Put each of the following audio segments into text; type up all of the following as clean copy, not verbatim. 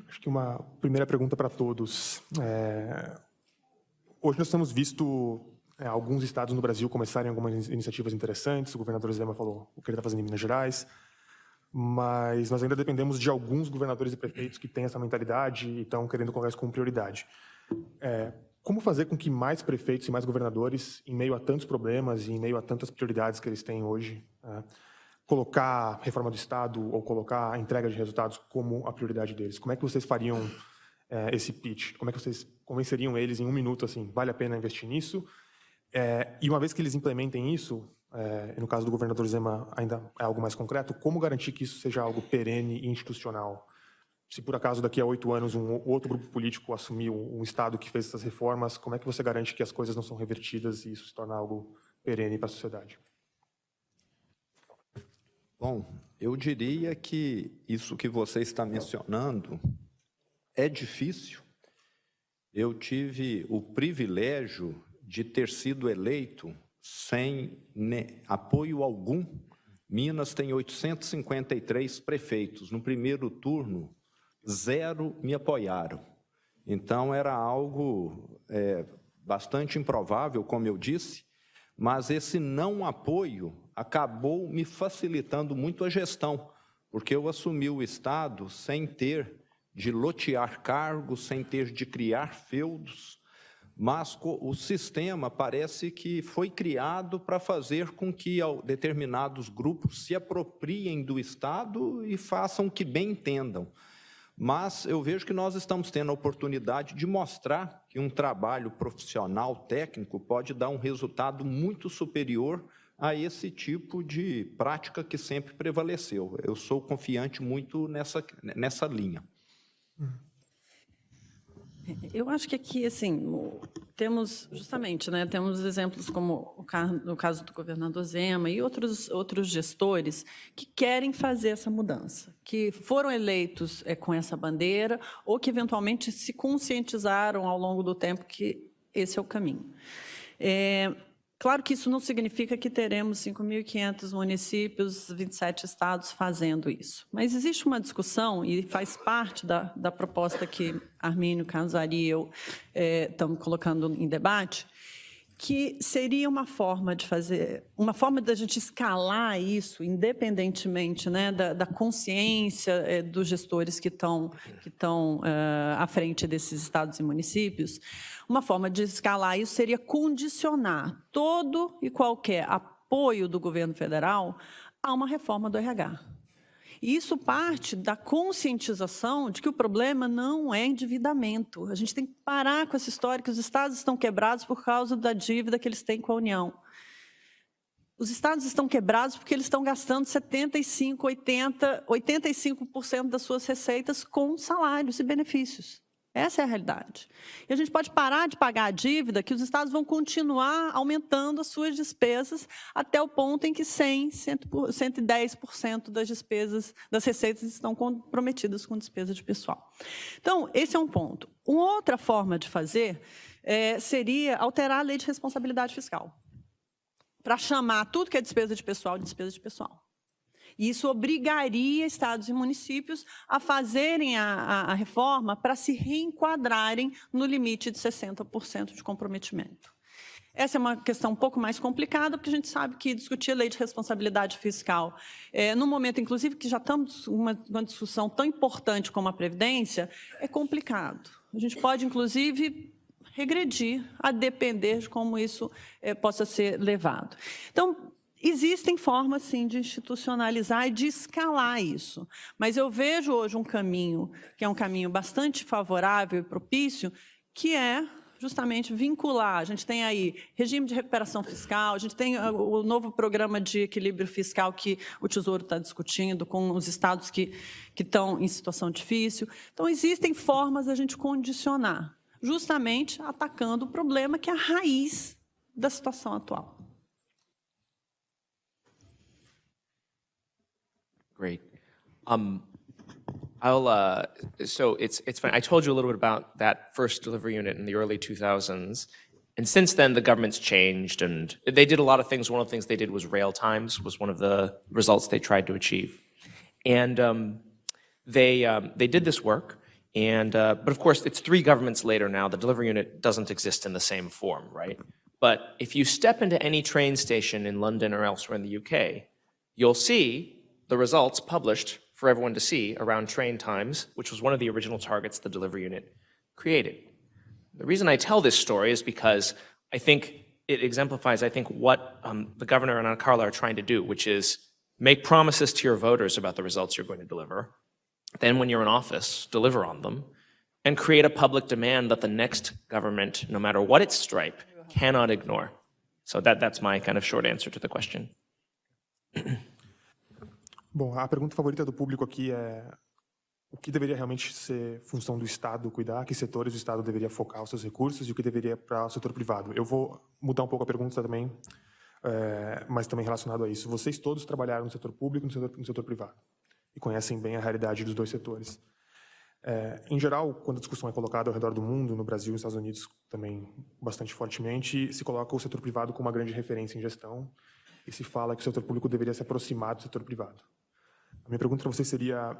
Acho que uma primeira pergunta para todos. Hoje nós temos visto alguns estados no Brasil começarem algumas iniciativas interessantes. O governador Zema falou o que ele está fazendo em Minas Gerais. Mas nós ainda dependemos de alguns governadores e prefeitos que têm essa mentalidade e estão querendo colocar isso como prioridade. Como fazer com que mais prefeitos e mais governadores, em meio a tantos problemas e em meio a tantas prioridades que eles têm hoje, colocar a reforma do Estado ou colocar a entrega de resultados como a prioridade deles? Como é que vocês fariam esse pitch? Como é que vocês convenceriam eles em um minuto, assim, vale a pena investir nisso? E uma vez que eles implementem isso, no caso do governador Zema ainda é algo mais concreto, como garantir que isso seja algo perene e institucional? Se por acaso daqui a 8 anos um outro grupo político assumir um Estado que fez essas reformas, como é que você garante que as coisas não são revertidas e isso se torna algo perene para a sociedade? Bom, eu diria que isso que você está mencionando é difícil. Eu tive o privilégio de ter sido eleito sem apoio algum. Minas tem 853 prefeitos. No primeiro turno, 0 me apoiaram. Então, era algo bastante improvável, como eu disse, mas esse não apoio acabou me facilitando muito a gestão, porque eu assumi o Estado sem ter de lotear cargos, sem ter de criar feudos, mas o sistema parece que foi criado para fazer com que determinados grupos se apropriem do Estado e façam o que bem entendam. Mas eu vejo que nós estamos tendo a oportunidade de mostrar que um trabalho profissional, técnico, pode dar um resultado muito superior a esse tipo de prática que sempre prevaleceu. Eu sou confiante muito nessa linha. Eu acho que aqui, assim, temos justamente, temos exemplos como o caso do governador Zema e outros gestores que querem fazer essa mudança, que foram eleitos com essa bandeira ou que eventualmente se conscientizaram ao longo do tempo que esse é o caminho. Claro que isso não significa que teremos 5.500 municípios, 27 estados fazendo isso. Mas existe uma discussão, e faz parte da proposta que Armínio, Casari e eu estamos colocando em debate, que seria uma forma de fazer, uma forma da gente escalar isso, independentemente da consciência dos gestores que estão à frente desses estados e municípios. Uma forma de escalar isso seria condicionar todo e qualquer apoio do governo federal a uma reforma do RH. E isso parte da conscientização de que o problema não é endividamento. A gente tem que parar com essa história que os estados estão quebrados por causa da dívida que eles têm com a União. Os estados estão quebrados porque eles estão gastando 75, 80, 85% das suas receitas com salários e benefícios. Essa é a realidade. E a gente pode parar de pagar a dívida, que os estados vão continuar aumentando as suas despesas até o ponto em que 110% das despesas, das receitas estão comprometidas com despesa de pessoal. Então, esse é um ponto. Uma outra forma de fazer seria alterar a lei de responsabilidade fiscal, para chamar tudo que é despesa de pessoal de despesa de pessoal. E isso obrigaria estados e municípios a fazerem a reforma para se reenquadrarem no limite de 60% de comprometimento. Essa é uma questão um pouco mais complicada, porque a gente sabe que discutir a lei de responsabilidade fiscal, no momento, inclusive, que já estamos numa discussão tão importante como a Previdência, é complicado. A gente pode, inclusive, regredir a depender de como isso possa ser levado. Então, existem formas, sim, de institucionalizar e de escalar isso. Mas eu vejo hoje um caminho, que é um caminho bastante favorável e propício, que é justamente vincular. A gente tem aí regime de recuperação fiscal, a gente tem o novo programa de equilíbrio fiscal que o Tesouro está discutindo com os estados que estão em situação difícil. Então, existem formas da gente condicionar, justamente atacando o problema que é a raiz da situação atual. Great. So it's funny. I told you a little bit about that first delivery unit in the early 2000s. And since then, the government's changed, and they did a lot of things. One of the things they did was rail times was one of the results they tried to achieve. And they did this work, but of course, it's 3 governments later now. The delivery unit doesn't exist in the same form, right? But if you step into any train station in London or elsewhere in the UK, you'll see the results published for everyone to see around train times, which was one of the original targets the delivery unit created. The reason I tell this story is because I think it exemplifies, what the governor and Ana Carla are trying to do, which is make promises to your voters about the results you're going to deliver. Then when you're in office, deliver on them, and create a public demand that the next government, no matter what its stripe, cannot ignore. So that's my kind of short answer to the question. Bom, a pergunta favorita do público aqui é o que deveria realmente ser função do Estado cuidar, que setores o Estado deveria focar os seus recursos e o que deveria ir para o setor privado. Eu vou mudar um pouco a pergunta também, mas também relacionado a isso. Vocês todos trabalharam no setor público e no setor privado e conhecem bem a realidade dos 2 setores. Em geral, quando a discussão é colocada ao redor do mundo, no Brasil e nos Estados Unidos também bastante fortemente, se coloca o setor privado como uma grande referência em gestão e se fala que o setor público deveria se aproximar do setor privado. A minha pergunta para vocês seria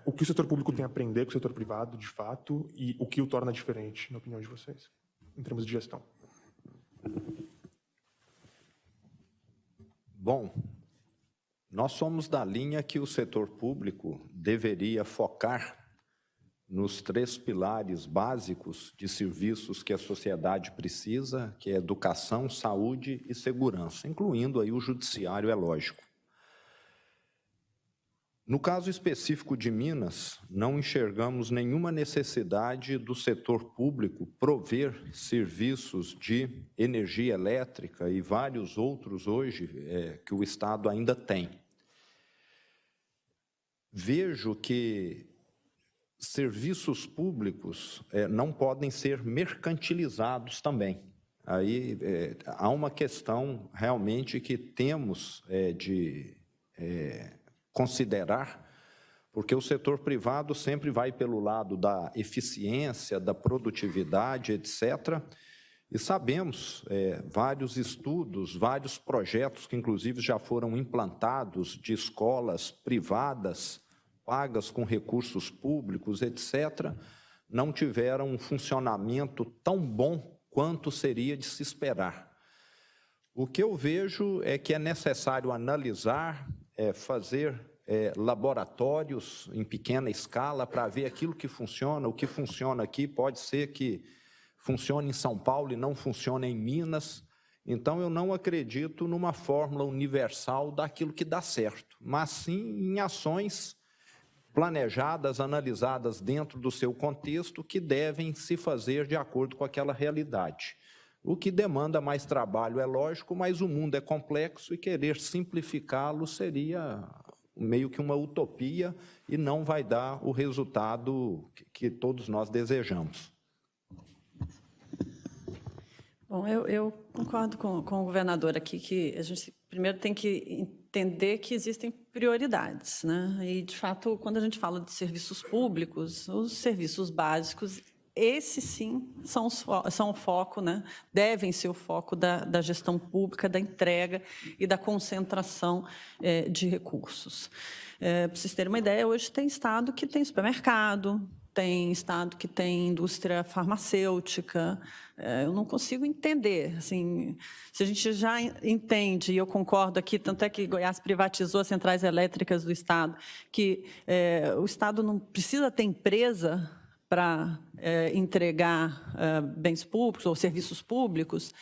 o que o setor público tem a aprender com o setor privado, de fato, e o que o torna diferente, na opinião de vocês, em termos de gestão? Bom, nós somos da linha que o setor público deveria focar nos 3 pilares básicos de serviços que a sociedade precisa, que é educação, saúde e segurança, incluindo aí o judiciário, é lógico. No caso específico de Minas, não enxergamos nenhuma necessidade do setor público prover serviços de energia elétrica e vários outros hoje que o Estado ainda tem. Vejo que serviços públicos não podem ser mercantilizados também. Aí há uma questão realmente que temos de considerar, porque o setor privado sempre vai pelo lado da eficiência, da produtividade, etc. E sabemos vários estudos, vários projetos que inclusive já foram implantados de escolas privadas, pagas com recursos públicos, etc., não tiveram um funcionamento tão bom quanto seria de se esperar. O que eu vejo é que é necessário analisar, fazer laboratórios em pequena escala para ver aquilo que funciona. O que funciona aqui pode ser que funcione em São Paulo e não funcione em Minas. Então, eu não acredito numa fórmula universal daquilo que dá certo, mas sim em ações planejadas, analisadas dentro do seu contexto, que devem se fazer de acordo com aquela realidade. O que demanda mais trabalho é lógico, mas o mundo é complexo e querer simplificá-lo seria meio que uma utopia e não vai dar o resultado que todos nós desejamos. Bom, eu concordo com o governador aqui, que a gente primeiro tem que entender que existem prioridades, né? E, de fato, quando a gente fala de serviços públicos, os serviços básicos, esses sim são o foco, né? Devem ser o foco da gestão pública, da entrega e da concentração de recursos. Para vocês terem uma ideia, hoje tem estado que tem supermercado, tem estado que tem indústria farmacêutica. Eu não consigo entender. Assim, se a gente já entende, e eu concordo aqui, tanto é que Goiás privatizou as centrais elétricas do estado, que o estado não precisa ter empresa para entregar bens públicos ou serviços públicos,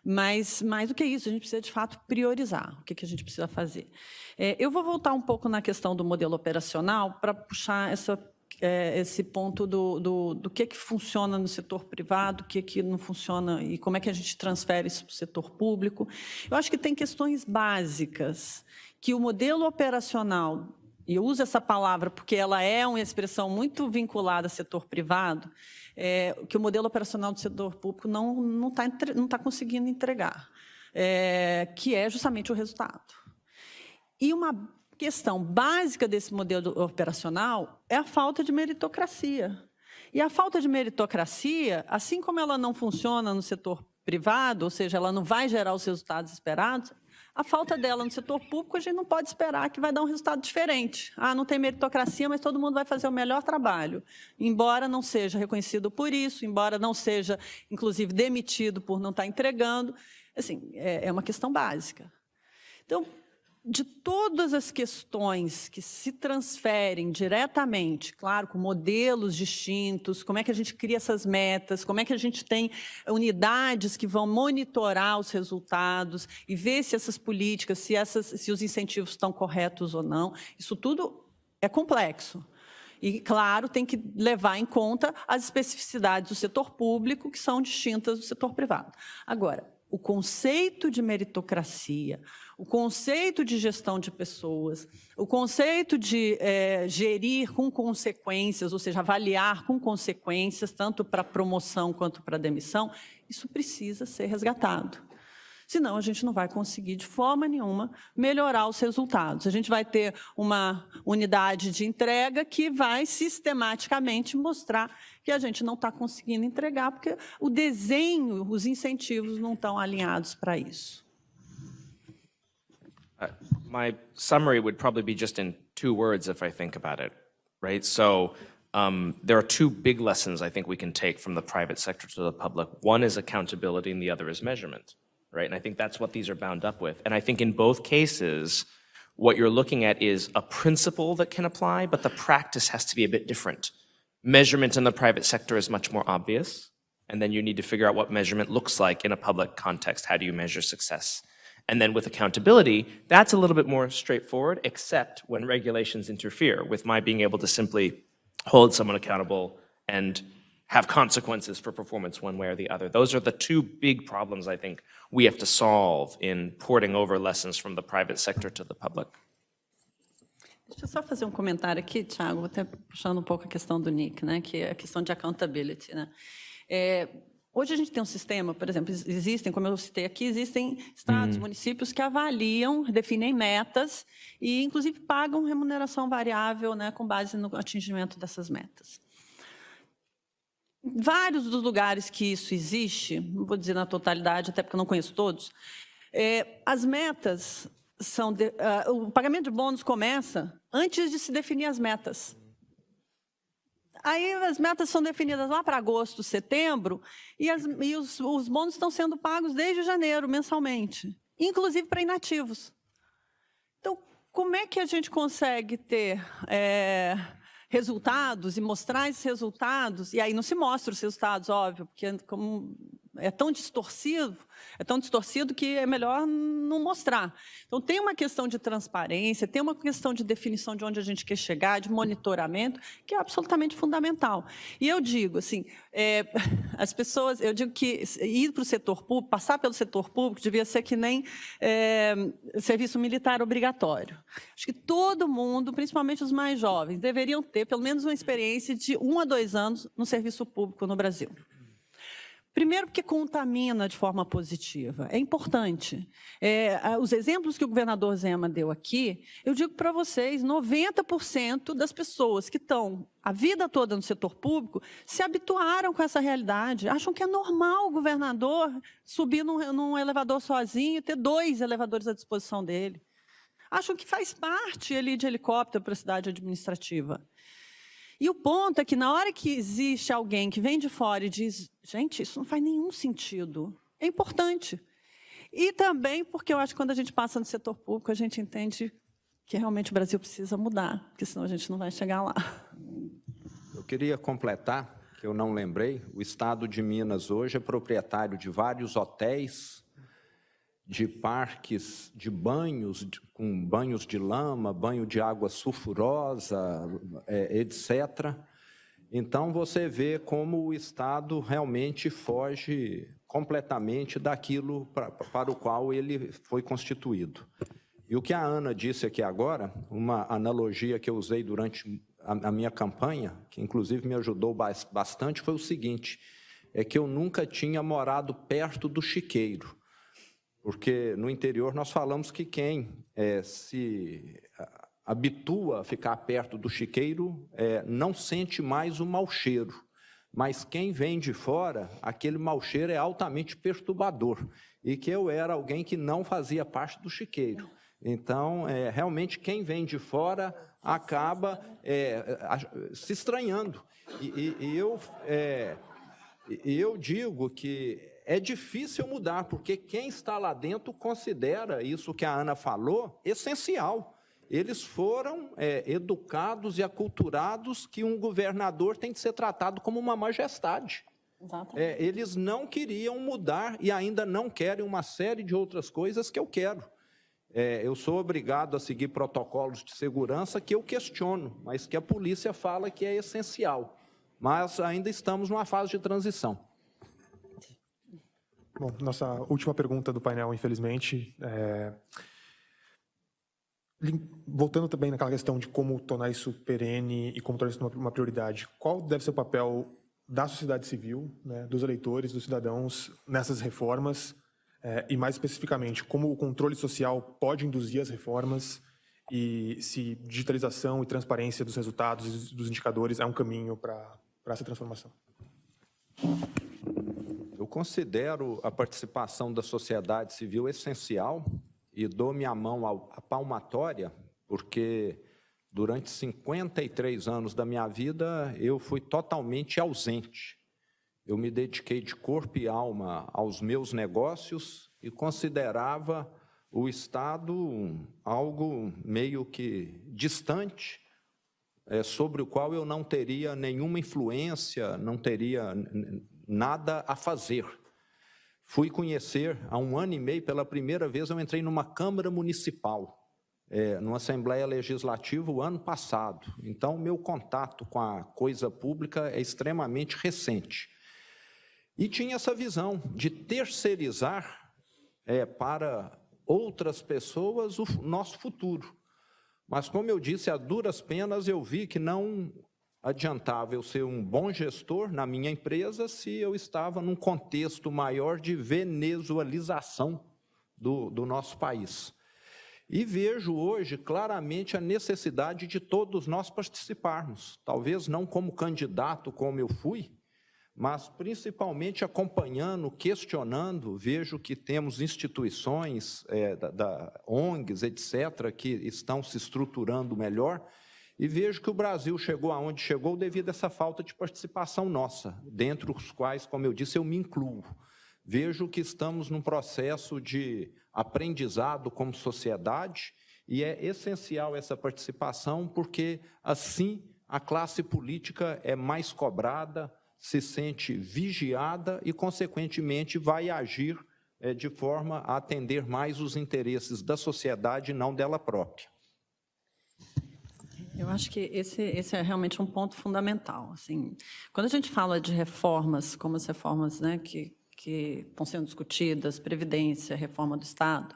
mas mais do que isso, a gente precisa, de fato, priorizar o que a gente precisa fazer. Eu vou voltar um pouco na questão do modelo operacional para puxar esse ponto do que funciona no setor privado, o que não funciona e como é que a gente transfere isso para o setor público. Eu acho que tem questões básicas que o modelo operacional, e eu uso essa palavra porque ela é uma expressão muito vinculada ao setor privado, que o modelo operacional do setor público não tá conseguindo entregar, que é justamente o resultado. E uma questão básica desse modelo operacional é a falta de meritocracia. E a falta de meritocracia, assim como ela não funciona no setor privado, ou seja, ela não vai gerar os resultados esperados, a falta dela no setor público, a gente não pode esperar que vai dar um resultado diferente. Ah, não tem meritocracia, mas todo mundo vai fazer o melhor trabalho, embora não seja reconhecido por isso, embora não seja, inclusive, demitido por não estar entregando. Assim, é uma questão básica. Então, de todas as questões que se transferem diretamente, claro, com modelos distintos, como é que a gente cria essas metas, como é que a gente tem unidades que vão monitorar os resultados e ver se essas políticas, se os incentivos estão corretos ou não, isso tudo é complexo. E, claro, tem que levar em conta as especificidades do setor público, que são distintas do setor privado. Agora, o conceito de meritocracia, o conceito de gestão de pessoas, o conceito de gerir com consequências, ou seja, avaliar com consequências, tanto para promoção quanto para demissão, isso precisa ser resgatado. Senão, a gente não vai conseguir, de forma nenhuma, melhorar os resultados. A gente vai ter uma unidade de entrega que vai sistematicamente mostrar que a gente não está conseguindo entregar, porque o desenho, os incentivos não estão alinhados para isso. My summary would probably be just in 2 words if I think about it, right? So there are 2 big lessons I think we can take from the private sector to the public. One is accountability and the other is measurement, right? And I think that's what these are bound up with. And I think in both cases, what you're looking at is a principle that can apply, but the practice has to be a bit different. Measurement in the private sector is much more obvious, and then you need to figure out what measurement looks like in a public context. How do you measure success? And then with accountability, that's a little bit more straightforward, except when regulations interfere with my being able to simply hold someone accountable and have consequences for performance one way or the other. Those are the 2 big problems I think we have to solve in porting over lessons from the private sector to the public. Deixa eu só fazer um comentário aqui, Thiago, até puxando um pouco a questão do Nick, né, que é a questão de accountability, né? Hoje a gente tem um sistema, por exemplo, existem, como eu citei aqui, existem estados, municípios que avaliam, definem metas e, inclusive, pagam remuneração variável, né, com base no atingimento dessas metas. Vários dos lugares que isso existe, não vou dizer na totalidade, até porque eu não conheço todos, as metas são... o pagamento de bônus começa antes de se definir as metas. Aí as metas são definidas lá para agosto, setembro, e os bônus estão sendo pagos desde janeiro, mensalmente, inclusive para inativos. Então, como é que a gente consegue ter resultados e mostrar esses resultados? E aí não se mostra os resultados, óbvio, porque como é tão distorcido que é melhor não mostrar. Então, tem uma questão de transparência, tem uma questão de definição de onde a gente quer chegar, de monitoramento, que é absolutamente fundamental. E eu digo, assim, as pessoas, eu digo que ir para o setor público, passar pelo setor público, devia ser que nem serviço militar obrigatório. Acho que todo mundo, principalmente os mais jovens, deveriam ter pelo menos uma experiência de 1 a 2 anos no serviço público no Brasil. Primeiro, porque contamina de forma positiva. É importante. Os exemplos que o governador Zema deu aqui, eu digo para vocês, 90% das pessoas que estão a vida toda no setor público se habituaram com essa realidade. Acham que é normal o governador subir num elevador sozinho e ter 2 elevadores à disposição dele. Acham que faz parte ele ir de helicóptero para a cidade administrativa. E o ponto é que, na hora que existe alguém que vem de fora e diz, gente, isso não faz nenhum sentido, é importante. E também porque eu acho que quando a gente passa no setor público, a gente entende que realmente o Brasil precisa mudar, porque senão a gente não vai chegar lá. Eu queria completar, que eu não lembrei, o Estado de Minas hoje é proprietário de vários hotéis, de parques de banhos, com banhos de lama, banho de água sulfurosa, etc. Então, você vê como o Estado realmente foge completamente daquilo para o qual ele foi constituído. E o que a Ana disse aqui agora, uma analogia que eu usei durante a minha campanha, que inclusive me ajudou bastante, foi o seguinte, é que eu nunca tinha morado perto do chiqueiro. Porque no interior nós falamos que quem se habitua a ficar perto do chiqueiro não sente mais o mau cheiro, mas quem vem de fora, aquele mau cheiro é altamente perturbador, e que eu era alguém que não fazia parte do chiqueiro. Então, realmente, quem vem de fora acaba se estranhando. E eu digo que é difícil mudar, porque quem está lá dentro considera isso que a Ana falou essencial. Eles foram educados e aculturados que um governador tem que ser tratado como uma majestade. Eles não queriam mudar e ainda não querem uma série de outras coisas que eu quero. Eu sou obrigado a seguir protocolos de segurança que eu questiono, mas que a polícia fala que é essencial. Mas ainda estamos numa fase de transição. Bom, nossa última pergunta do painel, infelizmente. Voltando também naquela questão de como tornar isso perene e como tornar isso uma prioridade, qual deve ser o papel da sociedade civil, né, dos eleitores, dos cidadãos, nessas reformas, e mais especificamente, como o controle social pode induzir as reformas e se digitalização e transparência dos resultados e dos indicadores é um caminho para essa transformação? Eu considero a participação da sociedade civil essencial e dou minha mão à palmatória, porque durante 53 anos da minha vida eu fui totalmente ausente. Eu me dediquei de corpo e alma aos meus negócios e considerava o Estado algo meio que distante, sobre o qual eu não teria nenhuma influência, não teria nada a fazer. Fui conhecer, há 1 ano e meio, pela primeira vez, eu entrei numa Câmara Municipal, numa Assembleia Legislativa, o ano passado. Então, meu contato com a coisa pública é extremamente recente. E tinha essa visão de terceirizar para outras pessoas o nosso futuro. Mas, como eu disse, a duras penas eu vi que não adiantava eu ser um bom gestor na minha empresa se eu estava num contexto maior de venezuelização do nosso país. E vejo hoje claramente a necessidade de todos nós participarmos, talvez não como candidato como eu fui, mas principalmente acompanhando, questionando. Vejo que temos instituições, ONGs, etc., que estão se estruturando melhor, e vejo que o Brasil chegou aonde chegou devido a essa falta de participação nossa, dentre os quais, como eu disse, eu me incluo. Vejo que estamos num processo de aprendizado como sociedade, e é essencial essa participação, porque assim a classe política é mais cobrada, se sente vigiada e, consequentemente, vai agir de forma a atender mais os interesses da sociedade e não dela própria. Eu acho que esse é realmente um ponto fundamental. Assim, quando a gente fala de reformas, como as reformas, né, que estão sendo discutidas, Previdência, reforma do Estado,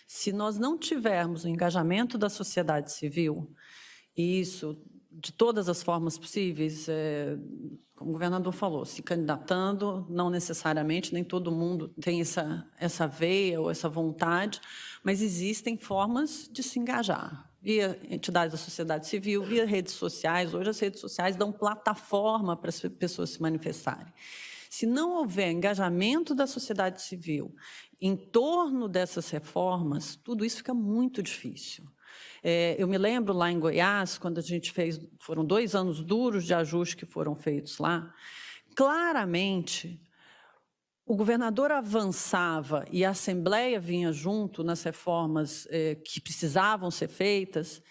se nós não tivermos o engajamento da sociedade civil, e isso de todas as formas possíveis, como o governador falou, se candidatando, não necessariamente, nem todo mundo tem essa veia ou essa vontade, mas existem formas de se engajar, via entidades da sociedade civil, via redes sociais. Hoje as redes sociais dão plataforma para as pessoas se manifestarem. Se não houver engajamento da sociedade civil em torno dessas reformas, tudo isso fica muito difícil. Eu me lembro lá em Goiás, quando a gente fez, foram 2 anos duros de ajuste que foram feitos lá, claramente o governador avançava e a Assembleia vinha junto nas reformas que precisavam ser feitas,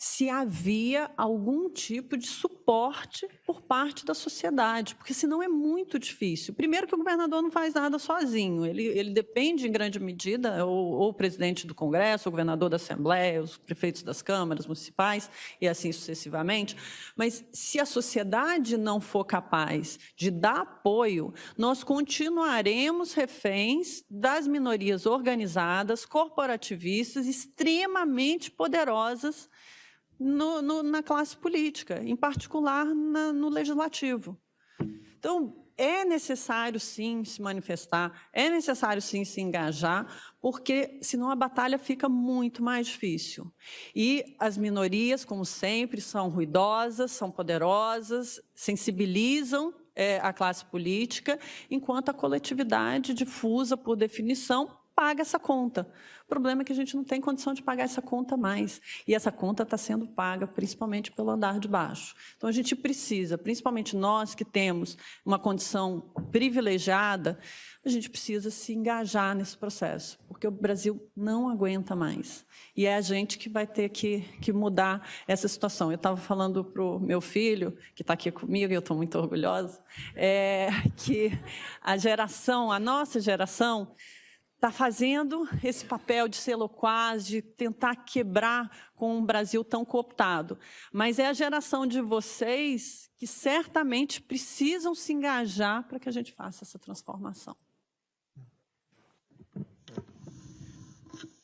se havia algum tipo de suporte por parte da sociedade, porque senão é muito difícil. Primeiro que o governador não faz nada sozinho, ele depende em grande medida, ou o presidente do Congresso, o governador da Assembleia, os prefeitos das câmaras municipais, e assim sucessivamente. Mas se a sociedade não for capaz de dar apoio, nós continuaremos reféns das minorias organizadas, corporativistas, extremamente poderosas, na classe política, em particular no legislativo. Então, é necessário, sim, se manifestar, é necessário, sim, se engajar, porque senão a batalha fica muito mais difícil. E as minorias, como sempre, são ruidosas, são poderosas, sensibilizam a classe política, enquanto a coletividade difusa, por definição, paga essa conta. O problema é que a gente não tem condição de pagar essa conta mais. E essa conta está sendo paga principalmente pelo andar de baixo. Então, a gente precisa, principalmente nós que temos uma condição privilegiada, a gente precisa se engajar nesse processo, porque o Brasil não aguenta mais. E é a gente que vai ter que mudar essa situação. Eu estava falando para o meu filho, que está aqui comigo, e eu estou muito orgulhosa, que a nossa geração, está fazendo esse papel de ser loquaz, de tentar quebrar com um Brasil tão cooptado. Mas é a geração de vocês que certamente precisam se engajar para que a gente faça essa transformação.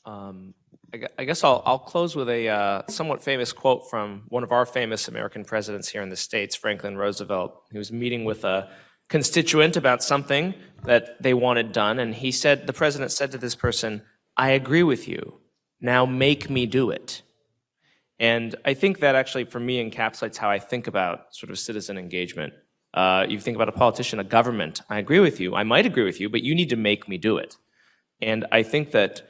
I guess I'll close with a somewhat famous quote from one of our famous American presidents here in the States, Franklin Roosevelt. He was meeting with a constituent about something that they wanted done, and the president said to this person, "I agree with you. Now make me do it." And I think that actually, for me, encapsulates how I think about sort of citizen engagement. You think about a politician, a government. I agree with you. I might agree with you, but you need to make me do it. And I think that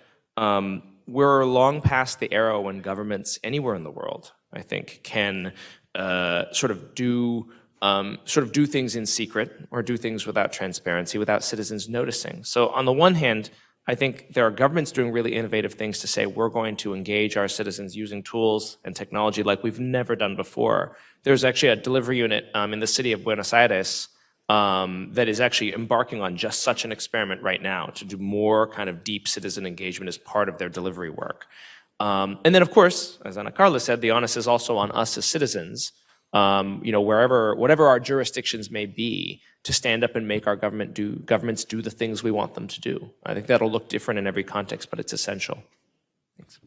we're long past the era when governments anywhere in the world, I think, can sort of do things in secret or do things without transparency, without citizens noticing. So on the one hand, I think there are governments doing really innovative things to say we're going to engage our citizens using tools and technology like we've never done before. There's actually a delivery unit in the city of Buenos Aires that is actually embarking on just such an experiment right now to do more kind of deep citizen engagement as part of their delivery work. And then, of course, as Ana Carla said, the onus is also on us as citizens, whatever our jurisdictions may be, to stand up and make our governments do the things we want them to do. I think that'll look different in every context, but it's essential. Thanks.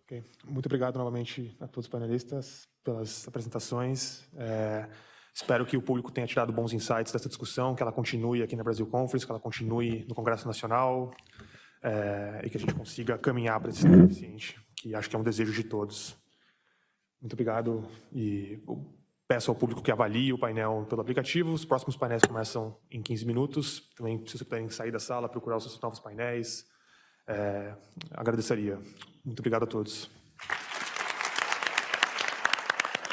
Okay. Muito obrigado novamente a todos os panelistas pelas apresentações. Espero que o público tenha tirado bons insights dessa discussão, que ela continue aqui na Brasil Conference, que ela continue no Congresso Nacional, e que a gente consiga caminhar para esse sistema eficiente, que acho que é um desejo de todos. Muito obrigado e peço ao público que avalie o painel pelo aplicativo. Os próximos painéis começam em 15 minutos. Também, se vocês puderem sair da sala, procurar os seus novos painéis, agradeceria. Muito obrigado a todos.